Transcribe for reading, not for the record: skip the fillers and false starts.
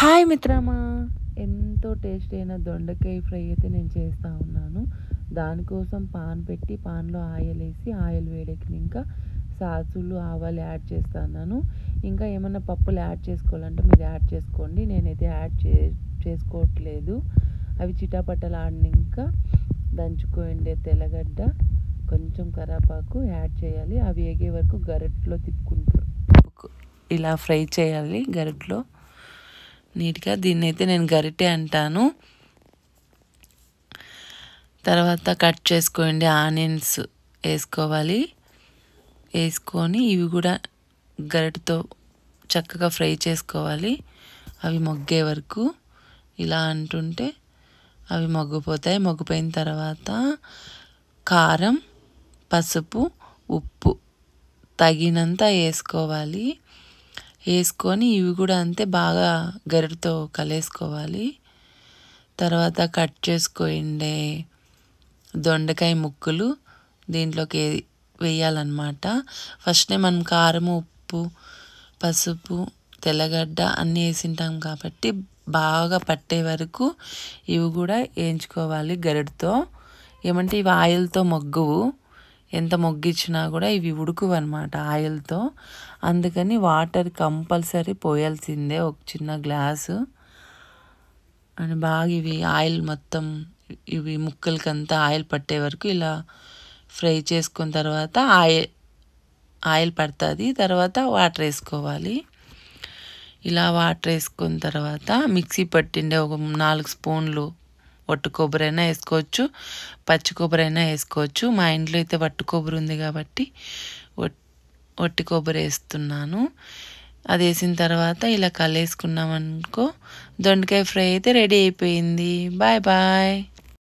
Hi మిత్రమా, ఎంతో tasty అయిన దొండకాయ ఫ్రై అయితే నేను చేస్తూ ఉన్నాను. దానికోసం పాన్ పెట్టి పాన్లో ఆయిల్ వేసి ఆయిల్ వేడెక్కినాక సాసులు ఆవాలు యాడ్ చేస్తున్నాను. ఇంకా ఏమన్నా పప్పులు యాడ్ చేసుకోవాలంటే మీరు యాడ్ చేసుకోండి, నేనైతే యాడ్ చేసుకోవట్లేదు. అవి చిటాపట్టలు ఆడినాక దంచుకోండి తెల్లగడ్డ, కొంచెం కరివేపాకు యాడ్ చేయాలి. అవి వేగే వరకు గరిటెలో తిప్పుకుంటారు, ఇలా ఫ్రై చేయాలి గరిటెలో నీట్గా. దీన్ని అయితే నేను గరిటె అంటాను. తర్వాత కట్ చేసుకోండి ఆనియన్స్ వేసుకోవాలి. వేసుకొని ఇవి కూడా గరిటెతో చక్కగా ఫ్రై చేసుకోవాలి. అవి మొగ్గే వరకు ఇలా అంటుంటే అవి మగ్గిపోతాయి. మగ్గిపోయిన తర్వాత కారం, పసుపు, ఉప్పు తగినంత వేసుకోవాలి. వేసుకొని ఇవి కూడా అంతే బాగా గరిటెతో కలిపేసుకోవాలి. తర్వాత కట్ చేసుకోండి దొండకాయ ముక్కలు దీంట్లోకి వేయాలన్నమాట. ఫస్ట్నే మనం కారం, ఉప్పు, పసుపు, తెల్లగడ్డ అన్నీ వేసింటాం కాబట్టి బాగా పట్టే వరకు ఇవి కూడా వేయించుకోవాలి గరిటెతో. ఏమంటే ఇవి ఆయిల్తో మొగ్గవు, ఎంత మొగ్గిచ్చినా కూడా ఇవి ఉడుకువు అన్నమాట ఆయిల్తో. అందుకని వాటర్ కంపల్సరీ పోయాల్సిందే, ఒక చిన్న గ్లాసు. అని బాగా ఇవి ఆయిల్ మొత్తం ఇవి ముక్కలకంతా ఆయిల్ పట్టే వరకు ఇలా ఫ్రై చేసుకున్న తర్వాత ఆయిల్ పడుతుంది. తర్వాత వాటర్ వేసుకోవాలి. ఇలా వాటర్ వేసుకున్న తర్వాత మిక్సీ పట్టిండే ఒక 4 స్పూన్లు వట్టు కొబ్బరి అయినా వేసుకోవచ్చు, పచ్చి కొబ్బరి అయినా వేసుకోవచ్చు. మా ఇంట్లో అయితే వట్టు కొబ్బరి ఉంది కాబట్టి వట్టి కొబ్బరి వేస్తున్నాను. అది వేసిన తర్వాత ఇలా కలిపేసుకున్నామనుకో దొండకాయ ఫ్రై అయితే రెడీ అయిపోయింది. Bye bye.